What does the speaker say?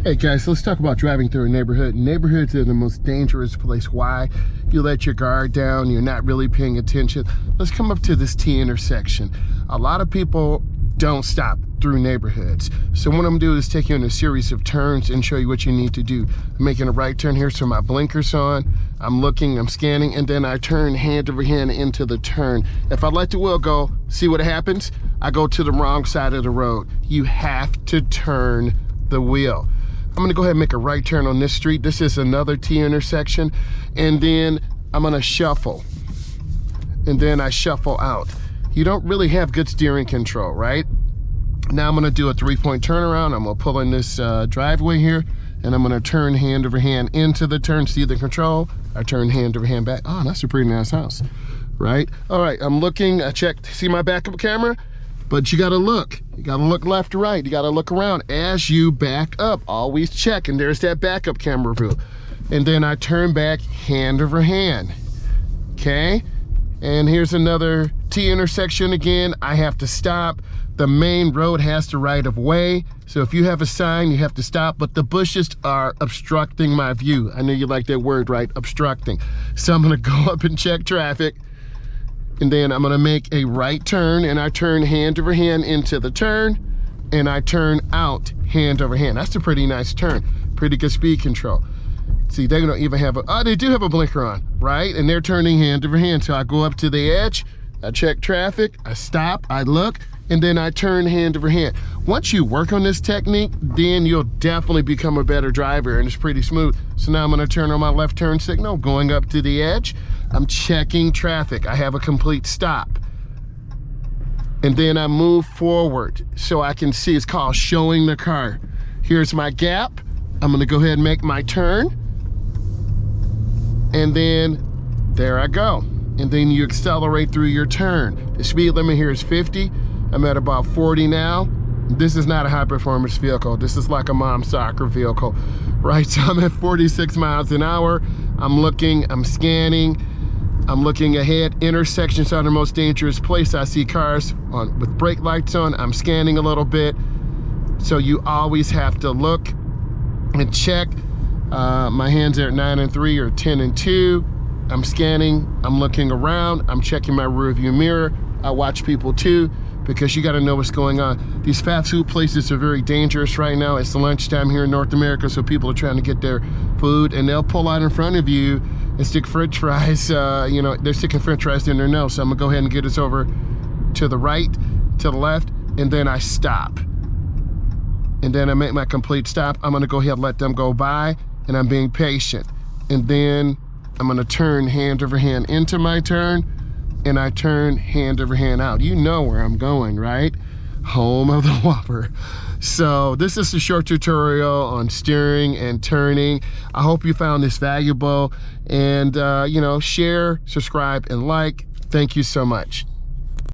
Hey guys, let's talk about driving through a neighborhood. Neighborhoods are the most dangerous place. Why? You let your guard down, you're not really paying attention. Let's come up to this T intersection. A lot of people don't stop through neighborhoods. So what I'm gonna do is take you in a series of turns and show you what you need to do. I'm making a right turn here, so my blinker's on. I'm looking, I'm scanning, and then I turn hand over hand into the turn. If I let the wheel go, see what happens? I go to the wrong side of the road. You have to turn the wheel. I'm gonna go ahead and make a right turn on this street. This is another T intersection. And then I'm gonna shuffle. And then I shuffle out. You don't really have good steering control, right? Now I'm gonna do a 3-point turnaround. I'm gonna pull in this driveway here, and I'm gonna turn hand over hand into the turn. See the control? I turn hand over hand back. Oh, that's a pretty nice house, right? All right, I'm looking, I checked, see my backup camera? But you gotta look. You gotta look left to right. You gotta look around as you back up. Always check, and there's that backup camera view. And then I turn back hand over hand, okay? And here's another T intersection again. I have to stop. The main road has the right of way. So if you have a sign, you have to stop, but the bushes are obstructing my view. I know you like that word, right? Obstructing. So I'm gonna go up and check traffic. And then I'm gonna make a right turn, and I turn hand over hand into the turn, and I turn out hand over hand. That's a pretty nice turn. Pretty good speed control. See, they don't even have they do have a blinker on, right? And they're turning hand over hand. So I go up to the edge, I check traffic, I stop, I look, and then I turn hand over hand. Once you work on this technique, then you'll definitely become a better driver, and it's pretty smooth. So now I'm gonna turn on my left turn signal, going up to the edge. I'm checking traffic. I have a complete stop. And then I move forward so I can see. It's called showing the car. Here's my gap. I'm gonna go ahead and make my turn. And then there I go. And then you accelerate through your turn. The speed limit here is 50. I'm at about 40 now. This is not a high performance vehicle. This is like a mom's soccer vehicle, right? So I'm at 46 miles an hour. I'm looking, I'm scanning, I'm looking ahead. Intersections are the most dangerous place. I see cars with brake lights on. I'm scanning a little bit. So you always have to look and check. My hands are at 9 and 3 or 10 and 2. I'm scanning, I'm looking around, I'm checking my rear view mirror. I watch people too, because you gotta know what's going on. These fast food places are very dangerous right now. It's lunchtime here in North America, so people are trying to get their food, and they'll pull out in front of you and stick french fries, you know, they're sticking french fries in their nose. So I'm gonna go ahead and get us over to the right, to the left, and then I stop. And then I make my complete stop. I'm gonna go ahead and let them go by, and I'm being patient. And then I'm gonna turn hand over hand into my turn, and I turn hand over hand out. You know where I'm going, right? Home of the Whopper. So this is a short tutorial on steering and turning. I hope you found this valuable, and you know, share, subscribe, and like. Thank you so much.